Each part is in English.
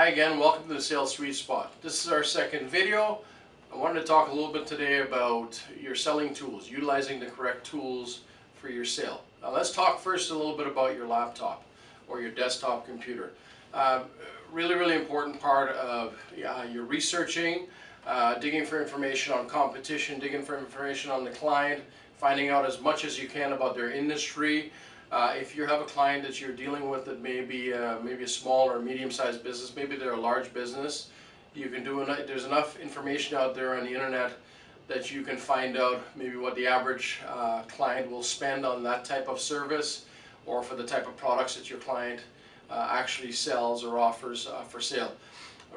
Hi again, welcome to the Sales Sweet Spot. This is our second video. I wanted to talk a little bit today about your selling tools, utilizing the correct tools for your sale. Now let's talk first a little bit about your laptop or your desktop computer. Really important part of your researching, digging for information on competition, digging for information on the client, finding out as much as you can about their industry. If you have a client that you're dealing with that may be maybe a small or medium-sized business, maybe they're a large business, you can do there's enough information out there on the internet that you can find out maybe what the average client will spend on that type of service or for the type of products that your client actually sells or offers for sale.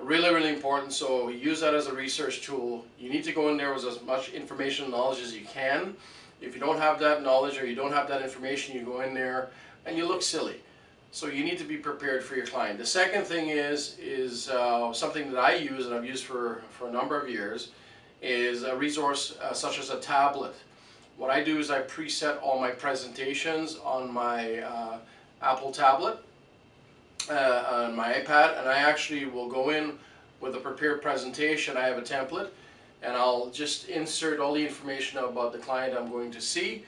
Really important, so use that as a research tool. You need to go in there with as much information and knowledge as you can. If you don't have that knowledge or you don't have that information, you go in there and you look silly. So you need to be prepared for your client. The second thing is something that I use and I've used for a number of years is a resource such as a tablet. What I do is I preset all my presentations on my Apple tablet, on my iPad, and I actually will go in with a prepared presentation. I have a template, and I'll just insert all the information about the client I'm going to see,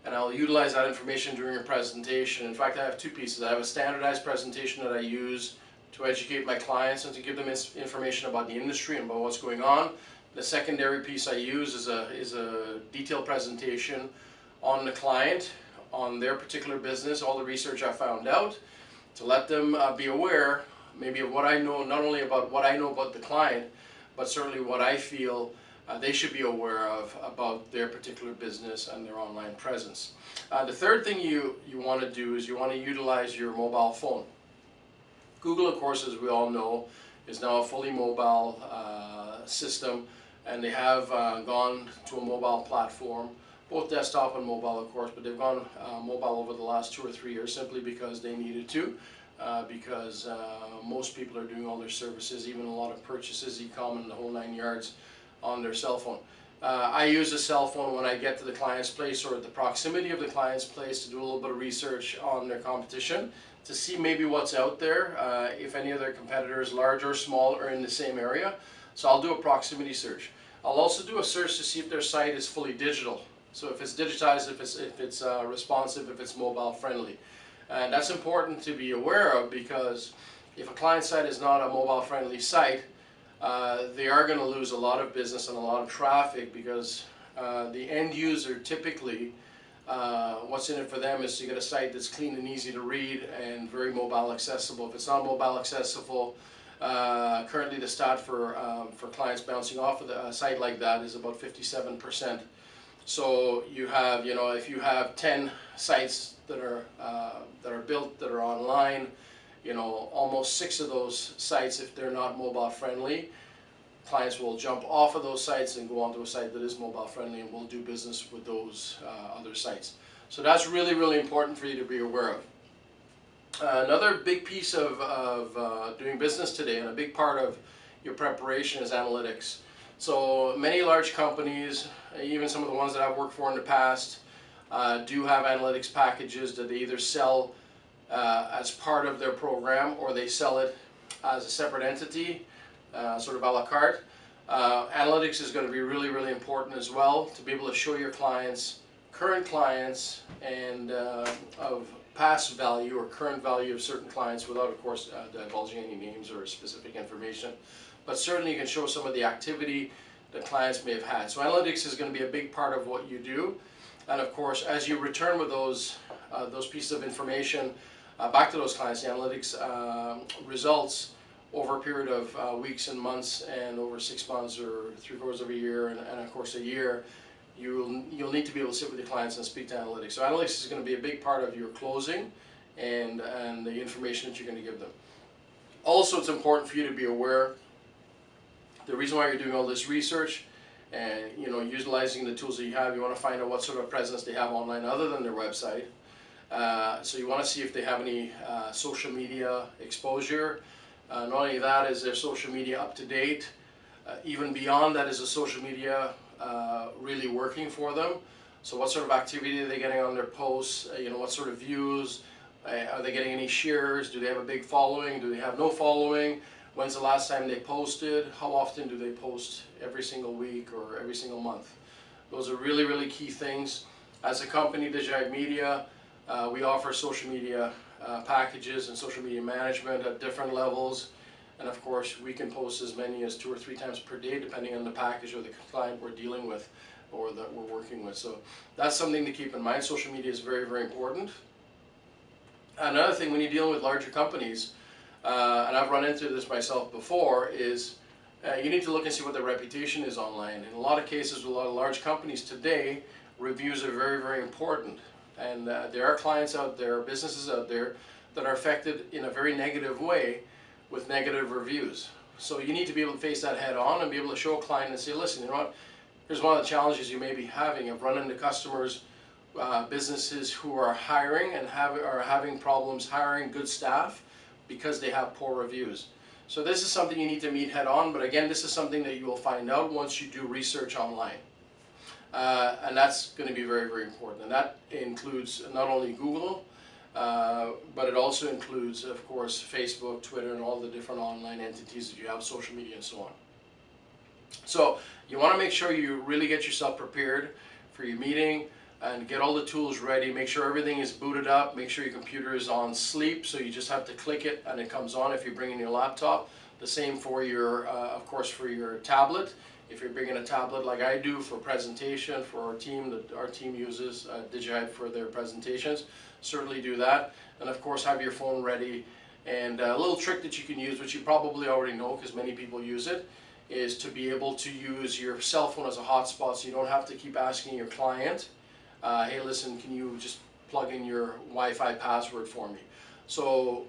and I'll utilize that information during a presentation. In fact, I have two pieces. I have a standardized presentation that I use to educate my clients and to give them information about the industry and about what's going on. The secondary piece I use is a detailed presentation on the client, on their particular business, all the research I found out, to let them be aware maybe of what I know, not only about what I know about the client, but certainly what I feel they should be aware of about their particular business and their online presence. The third thing you want to do is you want to utilize your mobile phone. Google, of course, as we all know, is now a fully mobile system, and they have gone to a mobile platform, both desktop and mobile, of course, but they've gone mobile over the last 2 or 3 years simply because they needed to. Because most people are doing all their services, even a lot of purchases, e-com and the whole 9 yards, on their cell phone. I use a cell phone when I get to the client's place or at the proximity of the client's place to do a little bit of research on their competition, to see maybe what's out there, if any of their competitors, large or small, are in the same area. So I'll do a proximity search. I'll also do a search to see if their site is fully digital. So if it's digitized, if it's responsive, if it's mobile friendly. And that's important to be aware of, because if a client site is not a mobile friendly site, they are going to lose a lot of business and a lot of traffic, because the end user typically, what's in it for them is to get a site that's clean and easy to read and very mobile accessible. If it's not mobile accessible, currently the stat for clients bouncing off of a site like that is about 57%. So you have, if you have 10 sites that are built, that are online, almost 6 of those sites, if they're not mobile friendly, clients will jump off of those sites and go onto a site that is mobile friendly, and will do business with those other sites. So that's really important for you to be aware of. Another big piece of doing business today, and a big part of your preparation, is analytics. So many large companies, even some of the ones that I've worked for in the past, do have analytics packages that they either sell as part of their program, or they sell it as a separate entity, sort of a la carte. Analytics is going to be really important as well, to be able to show your clients, current clients, and of past value or current value of certain clients, without, of course, divulging any names or specific information. But certainly you can show some of the activity that clients may have had. So analytics is going to be a big part of what you do. And of course, as you return with those pieces of information back to those clients, the analytics results over a period of weeks and months, and over 6 months or 3/4 of a year, and of course a year, you'll need to be able to sit with your clients and speak to analytics. So analytics is going to be a big part of your closing and the information that you're going to give them. Also, it's important for you to be aware, the reason why you're doing all this research and utilizing the tools that you have, you want to find out what sort of presence they have online other than their website. So you want to see if they have any social media exposure. Not only that, is their social media up to date? Even beyond that, is the social media really working for them? So what sort of activity are they getting on their posts? What sort of views? Are they getting any shares? Do they have a big following? Do they have no following? When's the last time they posted? How often do they post? Every single week or every single month? Those are really, really key things. As a company, Digihype Media, we offer social media packages and social media management at different levels. And of course, we can post as many as 2 or 3 times per day, depending on the package or the client we're dealing with or that we're working with. So that's something to keep in mind. Social media is very, very important. Another thing, when you're dealing with larger companies, and I've run into this myself before, is you need to look and see what their reputation is online. In a lot of cases with a lot of large companies today, reviews are very, very important. And there are clients out there, businesses out there, that are affected in a very negative way with negative reviews. So you need to be able to face that head on and be able to show a client and say, listen, you know what, here's one of the challenges you may be having. I've run into customers, businesses who are hiring and are having problems hiring good staff because they have poor reviews. So this is something you need to meet head on, but again, this is something that you will find out once you do research online. And that's going to be very, very important. And that includes not only Google, but it also includes, of course, Facebook, Twitter, and all the different online entities that you have, social media and so on. So you want to make sure you really get yourself prepared for your meeting and get all the tools ready. Make sure everything is booted up. Make sure your computer is on sleep, so you just have to click it and it comes on if you're bringing your laptop. The same for your, of course, for your tablet. If you're bringing a tablet like I do for presentation for our team, that our team uses Digihype for their presentations, certainly do that. And of course, have your phone ready. And a little trick that you can use, which you probably already know because many people use it, is to be able to use your cell phone as a hotspot, so you don't have to keep asking your client, hey, listen, can you just plug in your Wi-Fi password for me? So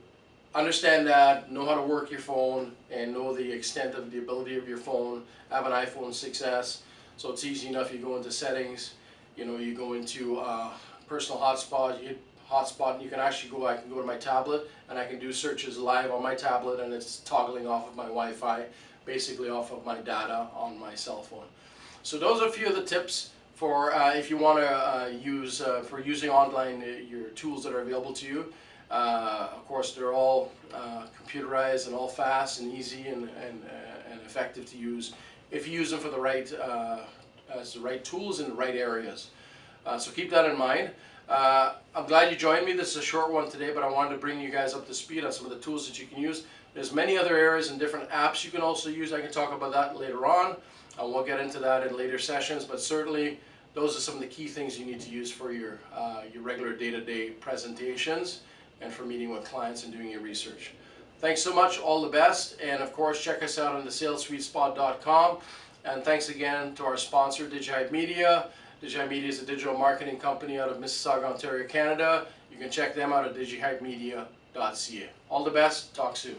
understand that, know how to work your phone, and know the extent of the ability of your phone. I have an iPhone 6S, so it's easy enough. You go into settings, you know, you go into personal hotspot, you hit hotspot, and you can actually go, I can go to my tablet, and I can do searches live on my tablet, and it's toggling off of my Wi-Fi, basically off of my data on my cell phone. So those are a few of the tips for if you want to use, for using online, your tools that are available to you. Of course, they're all computerized and all fast and easy and effective to use if you use them for the right, as the right tools in the right areas. So keep that in mind. I'm glad you joined me. This is a short one today, but I wanted to bring you guys up to speed on some of the tools that you can use. There's many other areas and different apps you can also use. I can talk about that later on, and we'll get into that in later sessions, but certainly those are some of the key things you need to use for your regular day-to-day presentations and for meeting with clients and doing your research. Thanks so much, all the best, and of course check us out on thesalesweetspot.com, and thanks again to our sponsor, Digihype Media. Digihype Media is a digital marketing company out of Mississauga, Ontario, Canada. You can check them out at digihypemedia.ca. All the best, talk soon.